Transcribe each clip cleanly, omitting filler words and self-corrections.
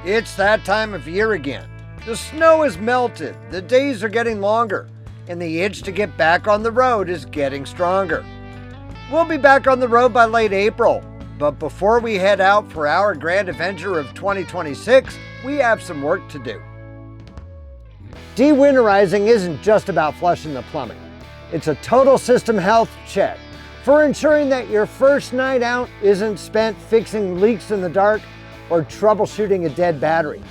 It's that time of year again. The snow has melted, the days are getting longer, and the itch to get back on the road is getting stronger. We'll be back on the road by late April, but before we head out for our grand adventure of 2026, we have some work to do. De-winterizing isn't just about flushing the plumbing. It's a total system health check for ensuring that your first night out isn't spent fixing leaks in the dark or troubleshooting a dead battery.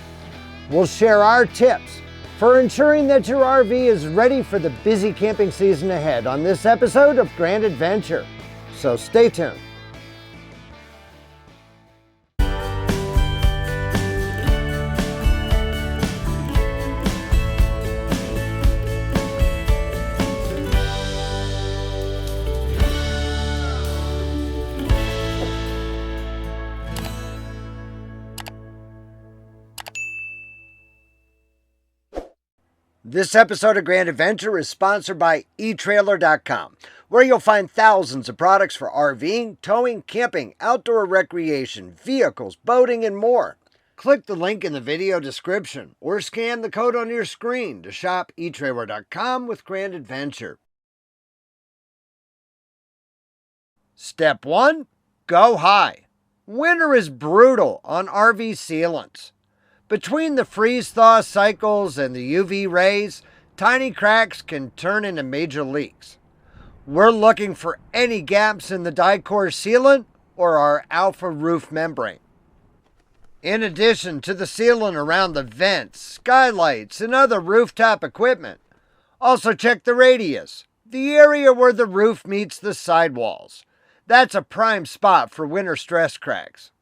We'll share our tips for ensuring that your RV is ready for the busy camping season ahead on this episode of Grand Adventure. So stay tuned. This episode of Grand Adventure is sponsored by etrailer.com, where you'll find thousands of products for RVing, towing, camping, outdoor recreation, vehicles, boating, and more. Click the link in the video description or scan the code on your screen to shop etrailer.com with Grand Adventure. Step 1. Go high. Winter is brutal on RV sealants. Between the freeze-thaw cycles and the UV rays, tiny cracks can turn into major leaks. We're looking for any gaps in the die-core sealant or our alpha roof membrane. In addition to the sealant around the vents, skylights, and other rooftop equipment, also check the radius, the area where the roof meets the sidewalls. That's a prime spot for winter stress cracks.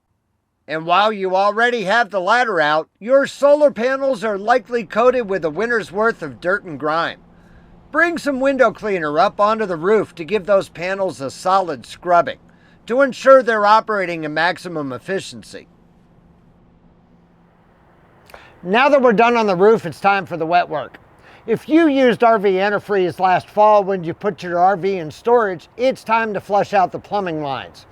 And while you already have the ladder out, your solar panels are likely coated with a winter's worth of dirt and grime. Bring some window cleaner up onto the roof to give those panels a solid scrubbing to ensure they're operating at maximum efficiency. Now that we're done on the roof, it's time for the wet work. If you used RV antifreeze last fall when you put your RV in storage, it's time to flush out the plumbing lines.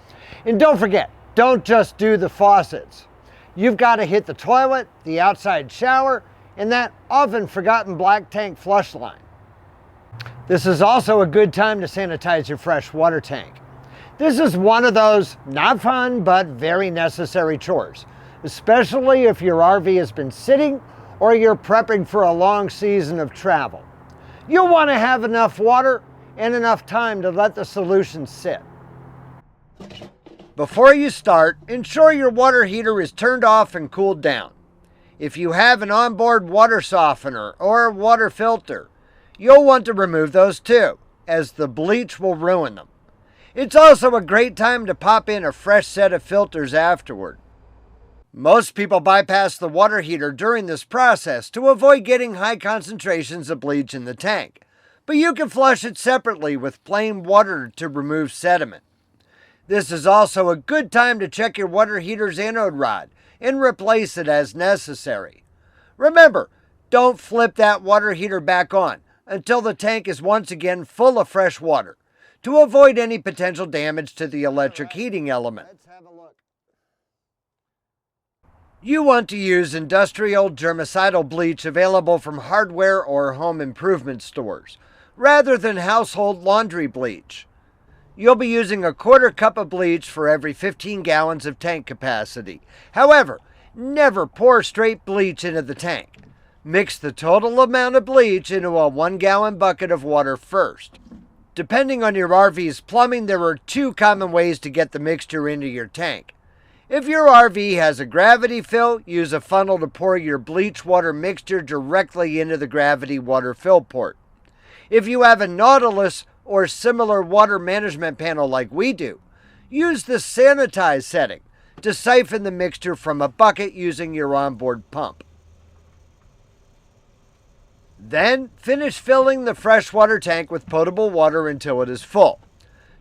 And don't forget, don't just do the faucets. You've got to hit the toilet, the outside shower, and that often forgotten black tank flush line. This is also a good time to sanitize your fresh water tank. This is one of those not fun but very necessary chores, especially if your RV has been sitting or you're prepping for a long season of travel. You'll want to have enough water and enough time to let the solution sit. Before you start, ensure your water heater is turned off and cooled down. If you have an onboard water softener or a water filter, you'll want to remove those too, as the bleach will ruin them. It's also a great time to pop in a fresh set of filters afterward. Most people bypass the water heater during this process to avoid getting high concentrations of bleach in the tank, but you can flush it separately with plain water to remove sediment. This is also a good time to check your water heater's anode rod and replace it as necessary. Remember, don't flip that water heater back on until the tank is once again full of fresh water to avoid any potential damage to the electric heating element. Let's have a look. You want to use industrial germicidal bleach available from hardware or home improvement stores, rather than household laundry bleach. You'll be using 1/4 cup of bleach for every 15 gallons of tank capacity. However, never pour straight bleach into the tank. Mix the total amount of bleach into a 1-gallon bucket of water first. Depending on your RV's plumbing, there are 2 common ways to get the mixture into your tank. If your RV has a gravity fill, use a funnel to pour your bleach water mixture directly into the gravity water fill port. If you have a Nautilus or similar water management panel like we do, use the sanitize setting to siphon the mixture from a bucket using your onboard pump. Then finish filling the freshwater tank with potable water until it is full.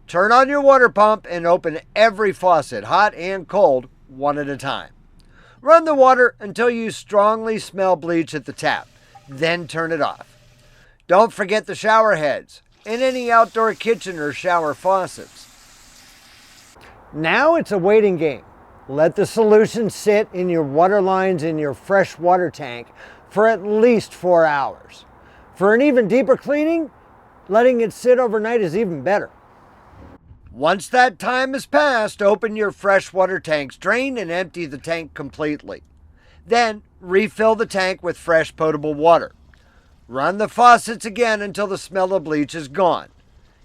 Turn on your water pump and open every faucet, hot and cold, one at a time. Run the water until you strongly smell bleach at the tap, then turn it off. Don't forget the shower heads and any outdoor kitchen or shower faucets. Now it's a waiting game. Let the solution sit in your water lines in your fresh water tank for at least 4 hours. For an even deeper cleaning, letting it sit overnight is even better. Once that time has passed, open your freshwater tank's drain and empty the tank completely. Then, refill the tank with fresh potable water. Run the faucets again until the smell of bleach is gone.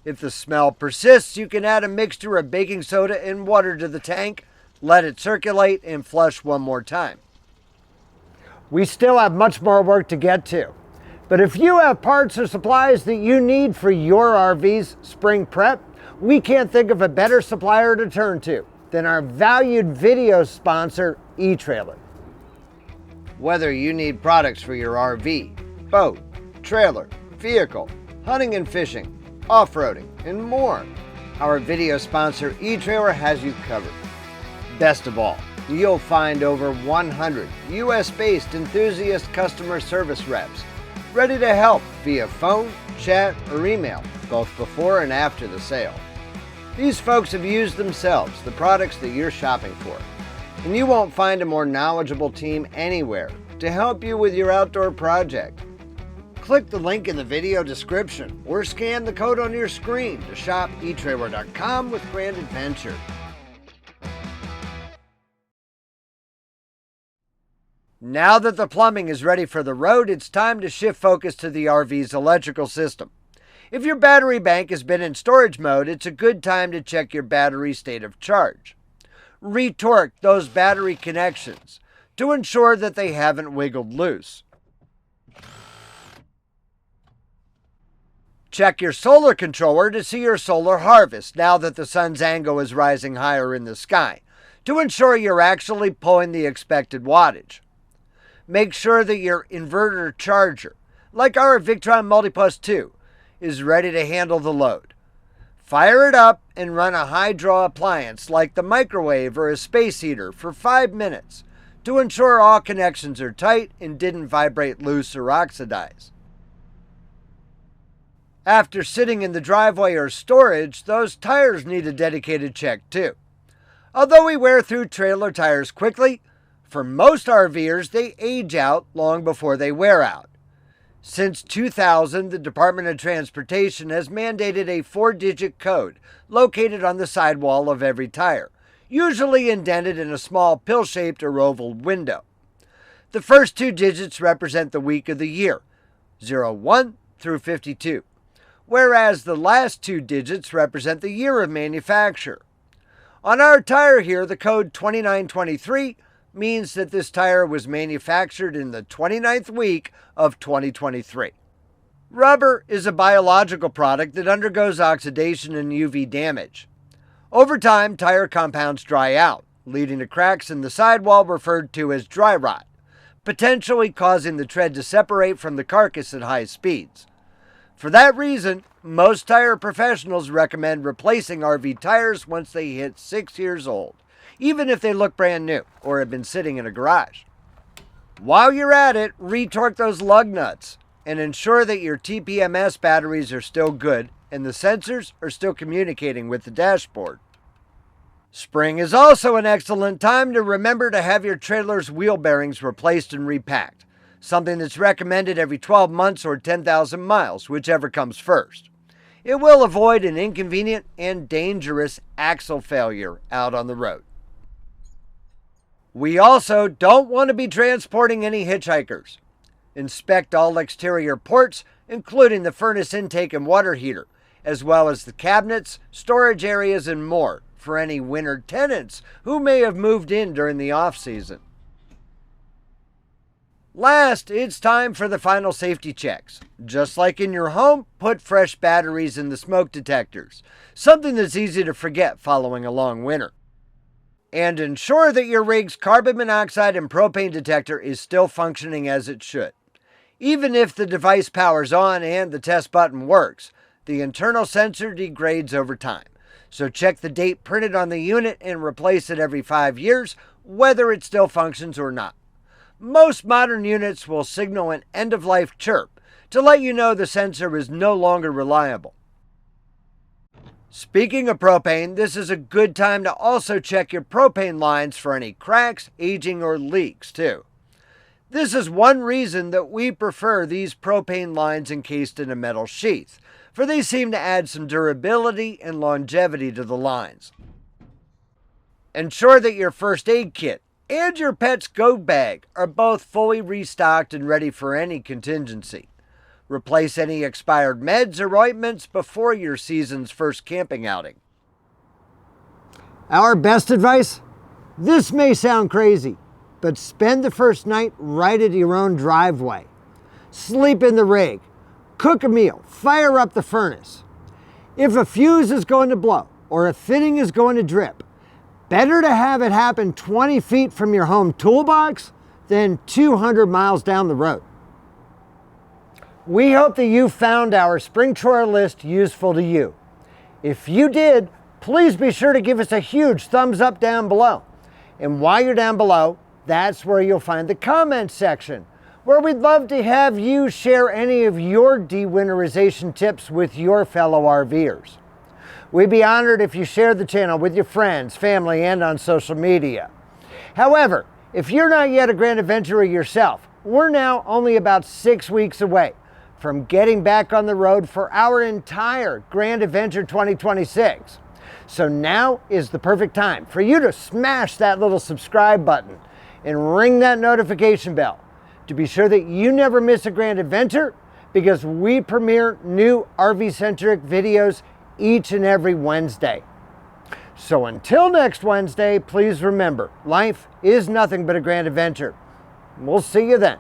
If the smell persists, you can add a mixture of baking soda and water to the tank, let it circulate, and flush one more time. We still have much more work to get to. But if you have parts or supplies that you need for your RV's spring prep, we can't think of a better supplier to turn to than our valued video sponsor, eTrailer. Whether you need products for your RV, boat, trailer, vehicle, hunting and fishing, off-roading, and more, our video sponsor, eTrailer, has you covered. Best of all, you'll find over 100 US-based enthusiast customer service reps ready to help via phone, chat, or email, both before and after the sale. These folks have used themselves the products that you're shopping for, and you won't find a more knowledgeable team anywhere to help you with your outdoor project. Click the link in the video description or scan the code on your screen to shop etrailer.com with Grand Adventure. Now that the plumbing is ready for the road, it's time to shift focus to the RV's electrical system. If your battery bank has been in storage mode, it's a good time to check your battery state of charge. Retorque those battery connections to ensure that they haven't wiggled loose. Check your solar controller to see your solar harvest now that the sun's angle is rising higher in the sky, to ensure you're actually pulling the expected wattage. Make sure that your inverter charger, like our Victron MultiPlus 2, is ready to handle the load. Fire it up and run a high draw appliance like the microwave or a space heater for 5 minutes to ensure all connections are tight and didn't vibrate loose or oxidize. After sitting in the driveway or storage, those tires need a dedicated check too. Although we wear through trailer tires quickly, for most RVers they age out long before they wear out. Since 2000, the Department of Transportation has mandated a 4-digit code located on the sidewall of every tire, usually indented in a small pill-shaped or oval window. The first 2 digits represent the week of the year, 01 through 52, whereas the last 2 digits represent the year of manufacture. On our tire here, the code 2923 means that this tire was manufactured in the 29th week of 2023. Rubber is a biological product that undergoes oxidation and UV damage. Over time, tire compounds dry out, leading to cracks in the sidewall referred to as dry rot, potentially causing the tread to separate from the carcass at high speeds. For that reason, most tire professionals recommend replacing RV tires once they hit 6 years old, even if they look brand new or have been sitting in a garage. While you're at it, retorque those lug nuts and ensure that your TPMS batteries are still good and the sensors are still communicating with the dashboard. Spring is also an excellent time to remember to have your trailer's wheel bearings replaced and repacked, something that's recommended every 12 months or 10,000 miles, whichever comes first. It will avoid an inconvenient and dangerous axle failure out on the road. We also don't want to be transporting any hitchhikers. Inspect all exterior ports, including the furnace intake and water heater, as well as the cabinets, storage areas, and more for any winter tenants who may have moved in during the off-season. Last, it's time for the final safety checks. Just like in your home, put fresh batteries in the smoke detectors, something that's easy to forget following a long winter. And ensure that your rig's carbon monoxide and propane detector is still functioning as it should. Even if the device powers on and the test button works, the internal sensor degrades over time. So check the date printed on the unit and replace it every 5 years, whether it still functions or not. Most modern units will signal an end-of-life chirp to let you know the sensor is no longer reliable. Speaking of propane, this is a good time to also check your propane lines for any cracks, aging, or leaks too. This is one reason that we prefer these propane lines encased in a metal sheath, for they seem to add some durability and longevity to the lines. Ensure that your first aid kit and your pet's go bag are both fully restocked and ready for any contingency. Replace any expired meds or ointments before your season's first camping outing. Our best advice? This may sound crazy, but spend the first night right at your own driveway. Sleep in the rig, cook a meal, fire up the furnace. If a fuse is going to blow or a fitting is going to drip, better to have it happen 20 feet from your home toolbox than 200 miles down the road. We hope that you found our spring chore list useful to you. If you did, please be sure to give us a huge thumbs up down below. And while you're down below, that's where you'll find the comments section, where we'd love to have you share any of your de-winterization tips with your fellow RVers. We'd be honored if you shared the channel with your friends, family, and on social media. However, if you're not yet a grand adventurer yourself, we're now only about 6 weeks away from getting back on the road for our entire Grand Adventure 2026. So now is the perfect time for you to smash that little subscribe button and ring that notification bell to be sure that you never miss a Grand Adventure, because we premiere new RV-centric videos each and every Wednesday. So until next Wednesday, please remember, life is nothing but a grand adventure. We'll see you then.